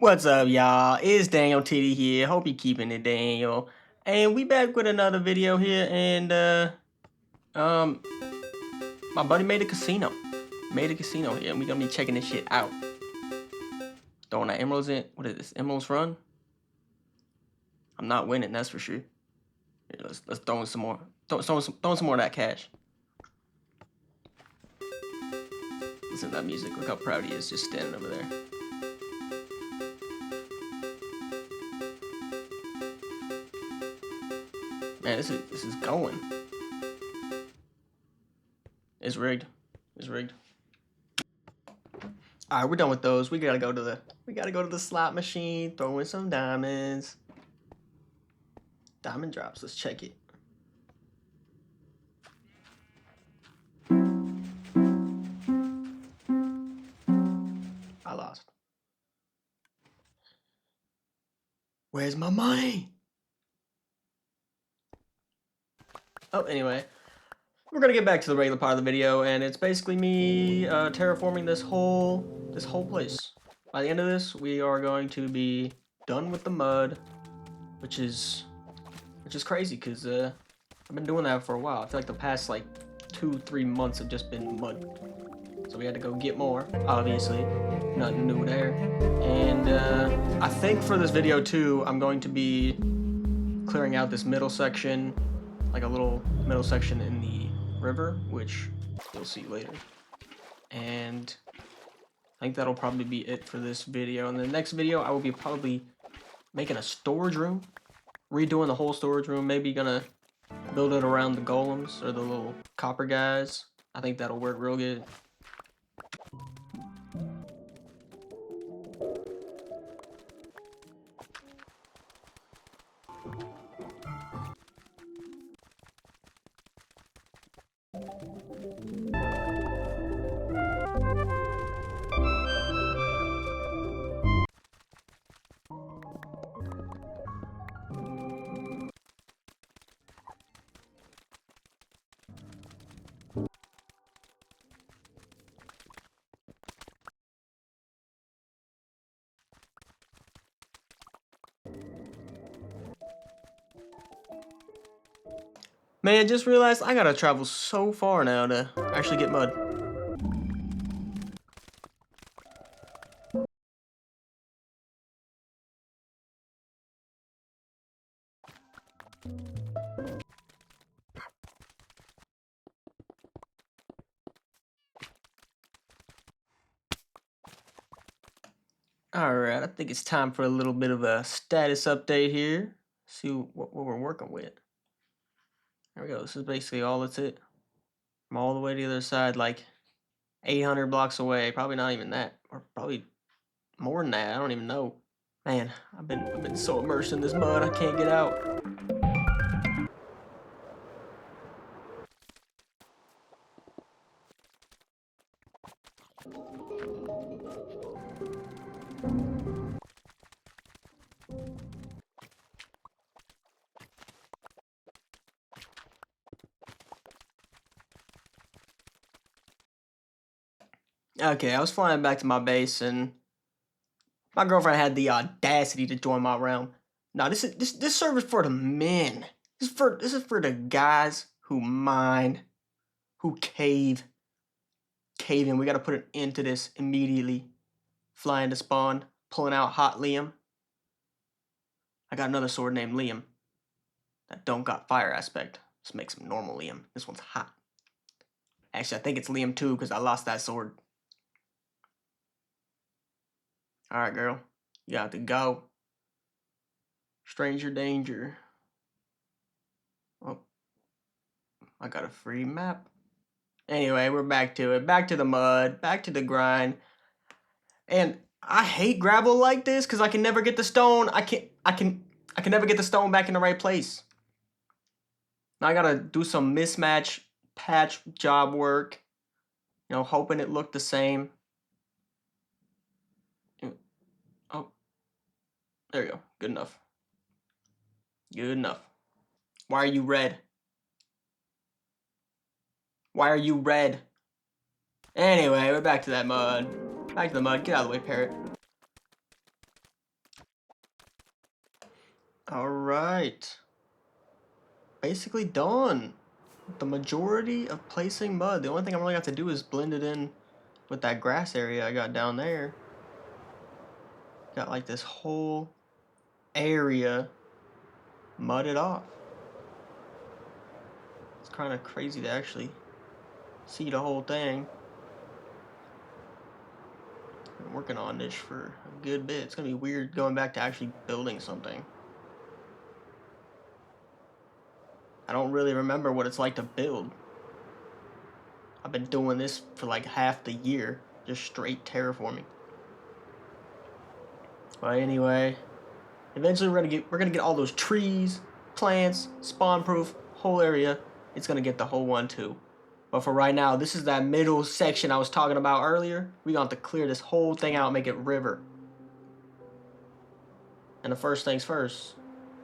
What's up, y'all? It's Daniel TD here. Hope you're keeping it, Daniel. And we back with another video here, and my buddy made a casino. Made a casino here, and we gonna be checking this shit out. Throwing the emeralds in. What is this? Emeralds run? I'm not winning, that's for sure. Here, let's throw in some more. Throw some more of that cash. Listen to that music. Look how proud he is just standing over there. Man, this is going. It's rigged. It's rigged. All right, we're done with those. We gotta go to the slot machine. Throw in some diamonds. Diamond drops. Let's check it. I lost. Where's my money? Oh, anyway, we're gonna get back to the regular part of the video, and it's basically me terraforming this whole place. By the end of this, we are going to be done with the mud, which is crazy because I've been doing that for a while. I feel like the past like 2-3 months have just been mud. So we had to go get more, obviously. Nothing new there. And I think for this video too, I'm going to be clearing out this middle section, like a little middle section in the river, which you'll see later. And I think that'll probably be it for this video. In the next video, I will be probably making a storage room, redoing the whole storage room, maybe gonna build it around the golems or the little copper guys. I think that'll work real good. Man, just realized I gotta travel so far now to actually get mud. Alright, I think it's time for a little bit of a status update here. See what we're working with. There we go. This is basically all that's it. I'm all the way to the other side, like 800 blocks away. Probably not even that. Or probably more than that. I don't even know. Man, I've been so immersed in this mud, I can't get out. Okay, I was flying back to my base and my girlfriend had the audacity to join my realm. No, this server's for the men. This is for the guys who mine, who cave in. We gotta put an end to this immediately. Flying to spawn, pulling out hot Liam. I got another sword named Liam that don't got fire aspect. Just makes him normal Liam. This one's hot. Actually, I think it's Liam too because I lost that sword. Alright, girl. You got to go. Stranger danger. Oh, I got a free map. Anyway, we're back to it. Back to the mud. Back to the grind. And I hate gravel like this because I can never get the stone. I can never get the stone back in the right place. Now I gotta do some mismatch patch job work. You know, hoping it looked the same. Oh, there you go. Good enough. Good enough. Why are you red? Why are you red? Anyway, we're back to that mud. Back to the mud. Get out of the way, parrot. Alright. Basically done. The majority of placing mud. The only thing I really have to do is blend it in with that grass area I got down there. Got like this whole area mudded off. It's kind of crazy to actually see the whole thing. Been working on this for a good bit. It's gonna be weird going back to actually building something. I don't really remember what it's like to build. I've been doing this for like half the year, just straight terraforming. But anyway, eventually we're gonna get all those trees, plants, spawn proof, whole area. It's gonna get the whole one too. But for right now, this is that middle section I was talking about earlier. We're gonna have to clear this whole thing out and make it river. And the first things first,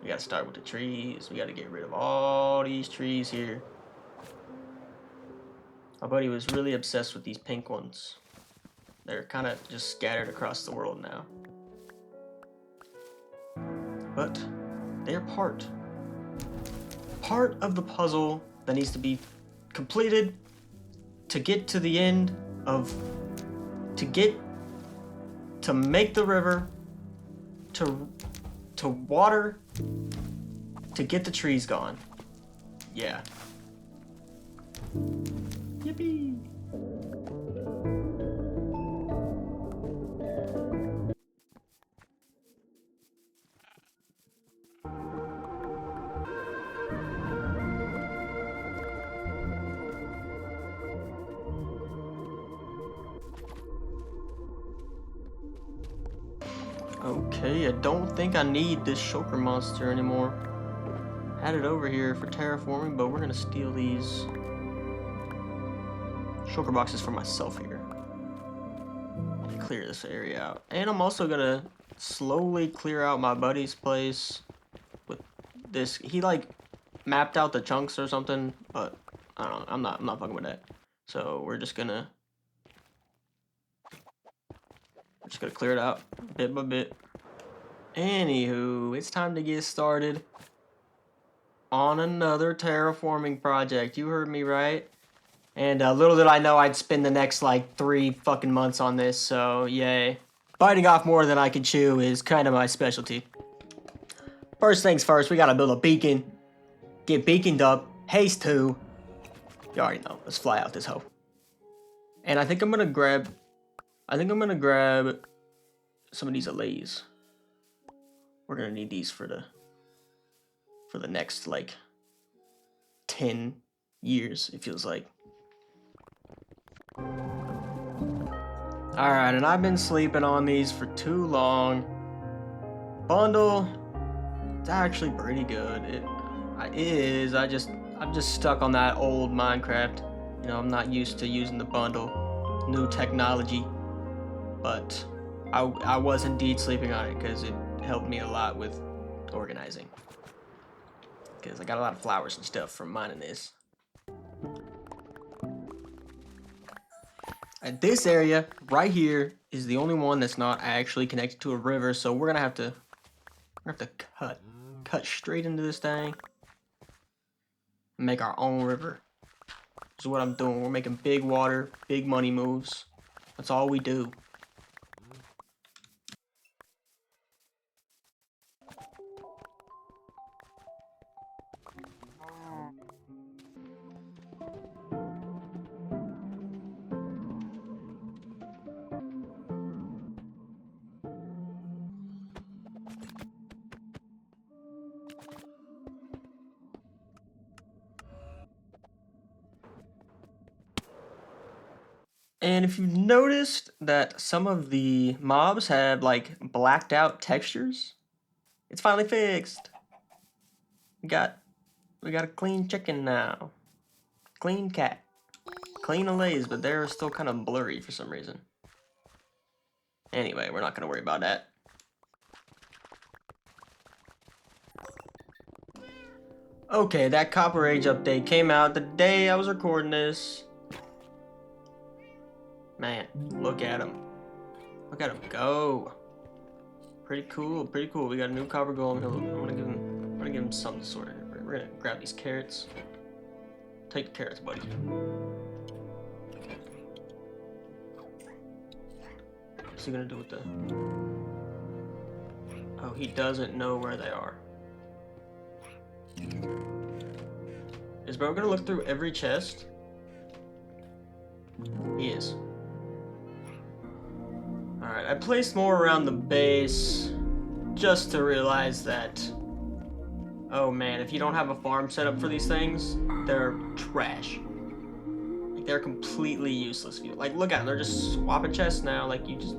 we gotta start with the trees. We gotta get rid of all these trees here. My buddy was really obsessed with these pink ones. They're kind of just scattered across the world now. But they're part of the puzzle that needs to be completed to get to the end of, to make the river, to water, to get the trees gone. Yeah. Yippee! Okay, I don't think I need this shulker monster anymore. Had it over here for terraforming, but we're gonna steal these shulker boxes for myself here. Clear this area out. And I'm also gonna slowly clear out my buddy's place with this. He like mapped out the chunks or something, but I don't know, I'm not fucking with that. So we're just gonna clear it out bit by bit. Anywho, it's time to get started on another terraforming project. You heard me right. And little did I know I'd spend the next like 3 fucking months on this, so yay. Biting off more than I can chew is kind of my specialty. First things first, we gotta build a beacon. Get beaconed up. Haste 2. You already know. Let's fly out this hoe. And I think I'm gonna grab some of these allays. We're gonna need these for the next like 10 years, it feels like. Alright, and I've been sleeping on these for too long. Bundle, it's actually pretty good. It is. I'm just stuck on that old Minecraft. You know, I'm not used to using the bundle, new technology. But I was indeed sleeping on it because it helped me a lot with organizing. Because I got a lot of flowers and stuff from mining this. And this area right here is the only one that's not actually connected to a river, so we're gonna have to cut straight into this thing and make our own river. This is what I'm doing. We're making big water, big money moves. That's all we do. And if you've noticed that some of the mobs have like blacked out textures, it's finally fixed. We got a clean chicken now. Clean cat. Clean allays, but they're still kind of blurry for some reason. Anyway, we're not gonna worry about that. Okay, that Copper Age update came out the day I was recording this. Man, look at him. Look at him go. Pretty cool, pretty cool. We got a new copper golem. I'm gonna give him something sort of. We're gonna grab these carrots. Take the carrots, buddy. What's he gonna do with the... Oh, he doesn't know where they are. Is bro gonna look through every chest? He is. Alright, I placed more around the base just to realize that, oh man, if you don't have a farm set up for these things, they're trash. Like, they're completely useless. Like, look at them, they're just swapping chests now, like, you just...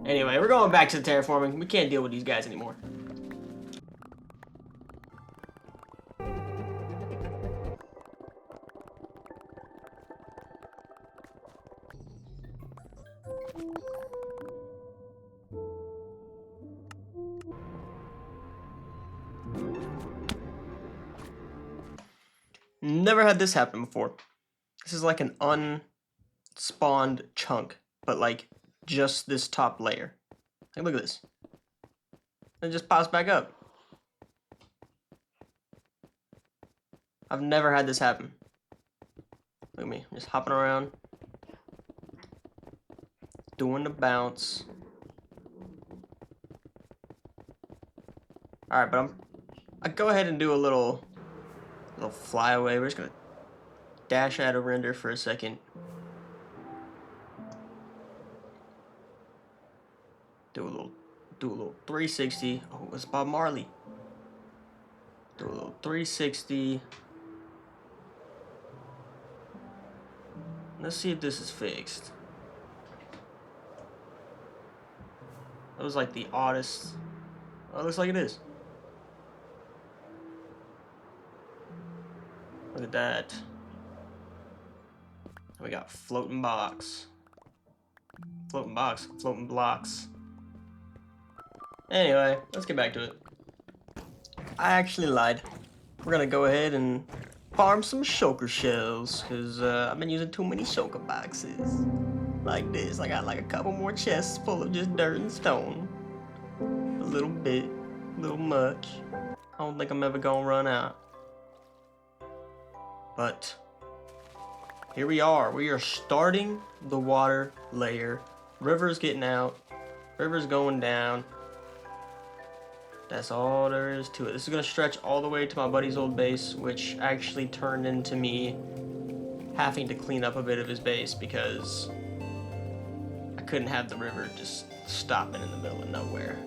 Anyway, we're going back to the terraforming. We can't deal with these guys anymore. Never had this happen before. This is like an unspawned chunk, but like just this top layer. Like, look at this. It just pops back up. I've never had this happen. Look at me, just hopping around, doing the bounce. All right, but I go ahead and do a little flyaway. We're just gonna dash out of render for a second. Do a little 360. Oh, it's Bob Marley. Do a little 360. Let's see if this is fixed. That was like the oddest. Oh, it looks like it is. Look at that. We got floating box. Floating box, floating blocks. Anyway, let's get back to it. I actually lied. We're gonna go ahead and farm some shulker shells, because I've been using too many shulker boxes. Like this. I got like a couple more chests full of just dirt and stone. A little bit, a little much. I don't think I'm ever gonna run out. But here we are. We are starting the water layer. River's getting out. River's going down. That's all there is to it. This is gonna stretch all the way to my buddy's old base, which actually turned into me having to clean up a bit of his base because I couldn't have the river just stopping in the middle of nowhere.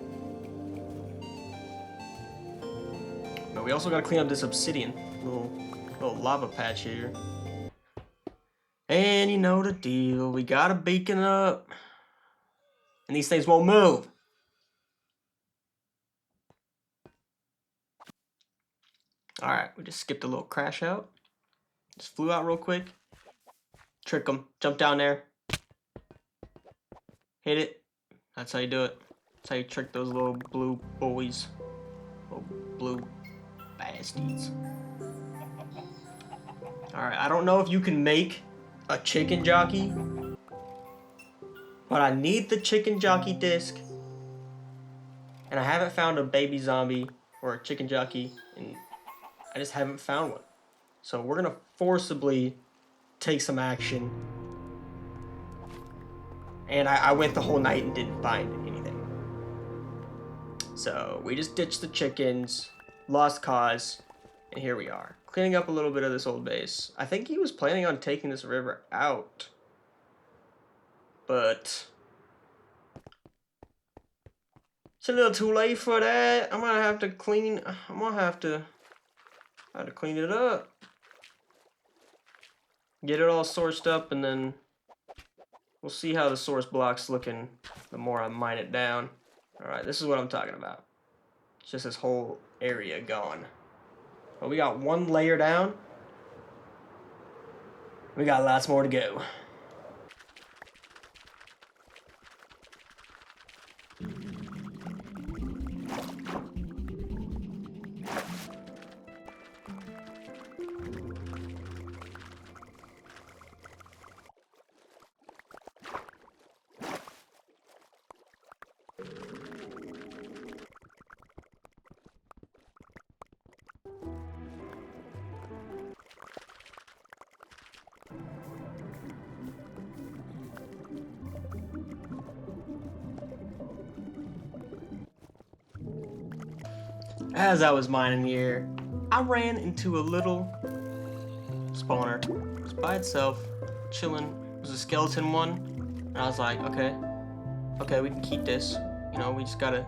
But we also gotta clean up this obsidian, little lava patch here. And you know the deal. We gotta beacon up, and these things won't move. Alright, we just skipped a little crash out. Just flew out real quick. Trick them. Jump down there. Hit it. That's how you do it. That's how you trick those little blue boys. Little blue bastards. Alright, I don't know if you can make a chicken jockey, but I need the chicken jockey disc. And I haven't found a baby zombie or a chicken jockey, and I just haven't found one. So we're gonna forcibly take some action. And I went the whole night and didn't find anything. So we just ditched the chickens, lost cause, and here we are. Cleaning up a little bit of this old base. I think he was planning on taking this river out. But it's a little too late for that. I'm gonna have to clean it up. Get it all sourced up, and then we'll see how the source block's looking the more I mine it down. Alright, this is what I'm talking about. It's just this whole area gone. But we got one layer down. We got lots more to go. As I was mining here, I ran into a little spawner. Just by itself, chilling. It was a skeleton one. And I was like, okay, we can keep this. You know, we just gotta...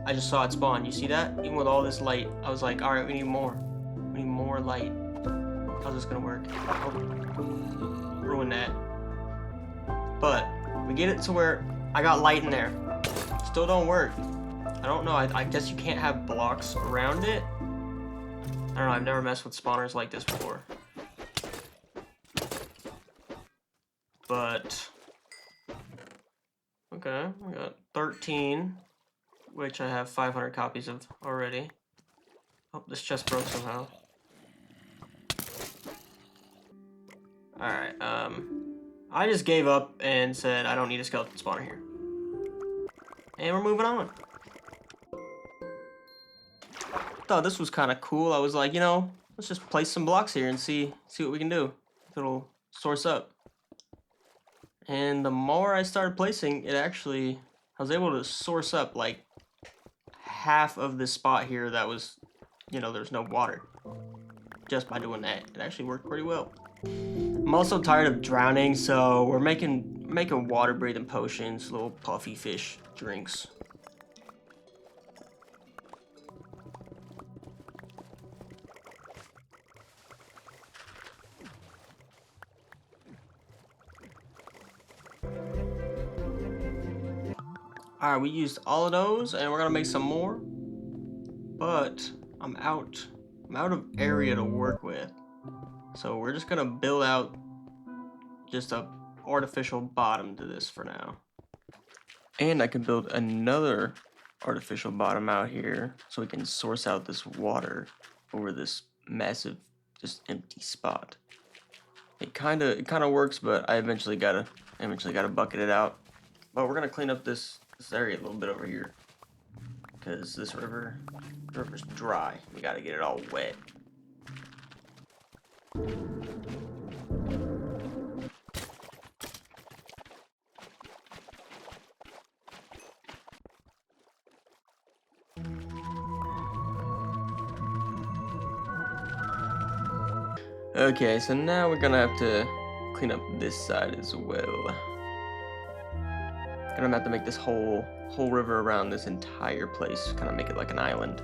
I just saw it spawn. You see that? Even with all this light, I was like, alright, we need more. We need more light. How's this gonna work? Oh, ruin that. But we get it to where I got light in there. Still don't work. I don't know. I guess you can't have blocks around it. I don't know. I've never messed with spawners like this before. But okay, I got 13, which I have 500 copies of already. Oh, this chest broke somehow. Alright, I just gave up and said I don't need a skeleton spawner here. And we're moving on. Thought this was kind of cool. I was like, you know, let's just place some blocks here and see what we can do. If it'll source up. And the more I started placing, I was able to source up like half of this spot here that was, you know, there's no water. Just by doing that, it actually worked pretty well. I'm also tired of drowning, so we're making water breathing potions, little puffy fish drinks. Alright, we used all of those, and we're gonna make some more. But I'm out of area to work with. So we're just gonna build out just a artificial bottom to this for now. And I can build another artificial bottom out here so we can source out this water over this massive just empty spot. It kind of works, but I eventually gotta bucket it out. But we're gonna clean up this area a little bit over here because this river's dry. We gotta get it all wet. Okay, so now we're gonna have to clean up this side as well. And I'm gonna have to make this whole river around this entire place, kind of make it like an island.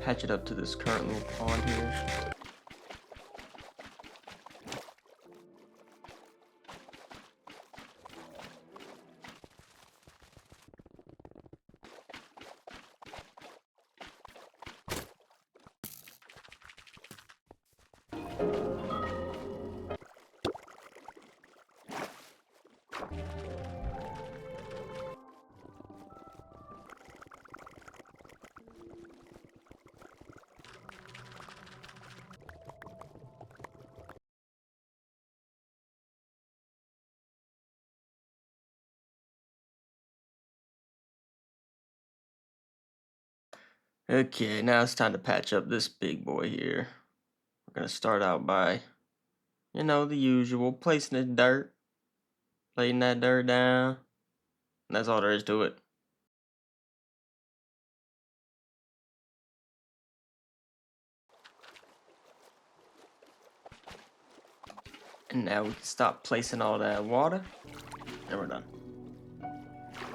Patch it up to this current little pond here. Okay, now it's time to patch up this big boy here. We're gonna start out by, you know, the usual, placing the dirt, laying that dirt down, and that's all there is to it. And now we can stop placing all that water, and we're done.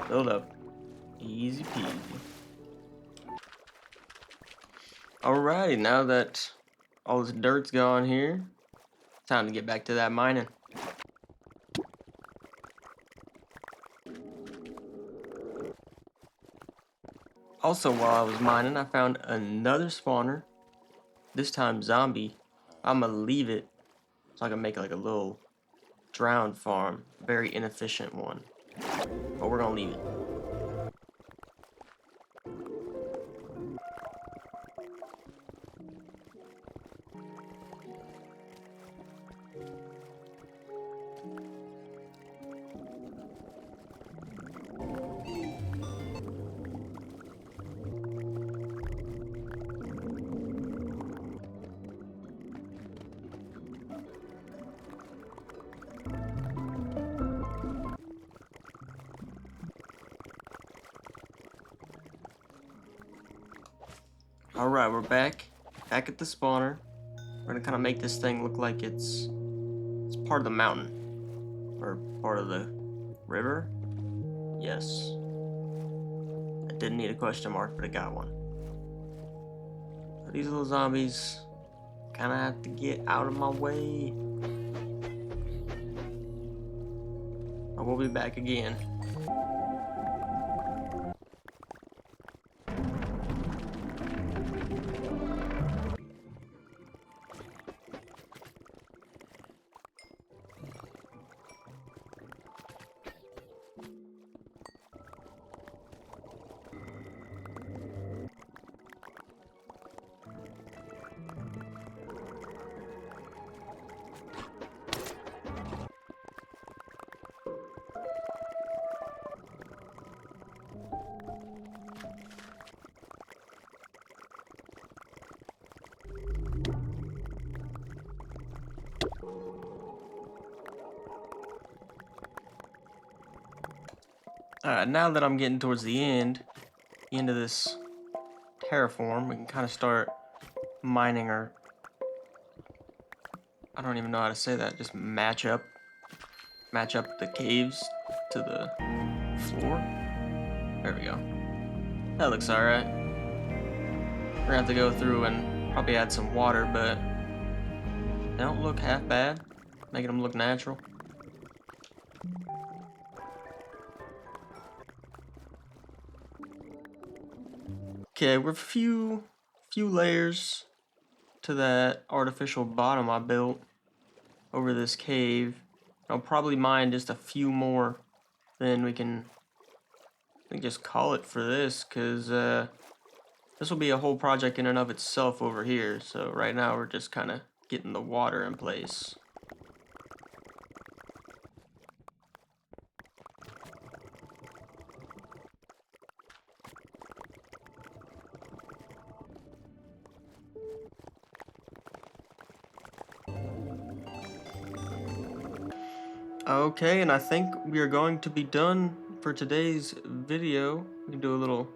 Build up. Easy peasy. Alrighty, now that all this dirt's gone here, time to get back to that mining. Also, while I was mining, I found another spawner. This time zombie. I'm gonna leave it so I can make like a little drowned farm. Very inefficient one. But we're gonna leave it. Alright, we're back at the spawner. We're gonna kind of make this thing look like it's part of the mountain. Or part of the river? Yes. I didn't need a question mark, but I got one. So these little zombies kind of have to get out of my way. I will be back again. Now that I'm getting towards the end of this terraform, we can kind of start mining our, I don't even know how to say that, just match up the caves to the floor. There we go. That looks alright. We're gonna have to go through and probably add some water, but they don't look half bad, making them look natural. Okay, we're a few layers to that artificial bottom I built over this cave. I'll probably mine just a few more, then we can just call it for this, because this will be a whole project in and of itself over here. So right now we're just kind of getting the water in place. Okay, and I think we are going to be done for today's video. We can do a little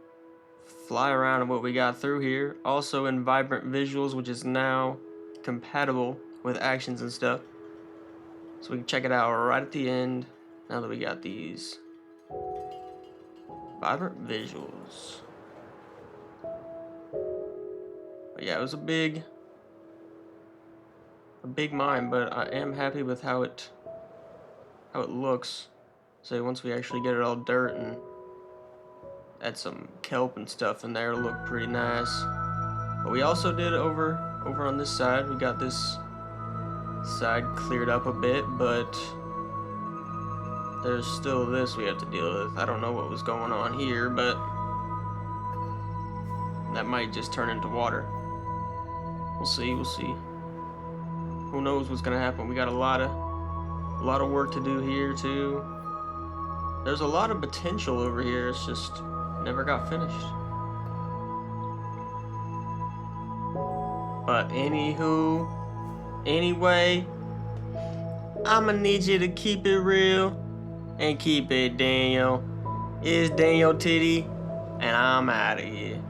fly around of what we got through here. Also in Vibrant Visuals, which is now compatible with actions and stuff. So we can check it out right at the end, now that we got these Vibrant Visuals. But yeah, it was a big mine, but I am happy with how it looks. So once we actually get it all dirt and add some kelp and stuff in there, it'll look pretty nice. But we also did over on this side, we got this side cleared up a bit, but there's still this we have to deal with. I don't know what was going on here, but that might just turn into water. We'll see. Who knows what's gonna happen? We got a lot of work to do here too. There's a lot of potential over here. It's just never got finished. But anyway, I'ma need you to keep it real and keep it Daniel. It's Daniel Titty, and I'm out of here.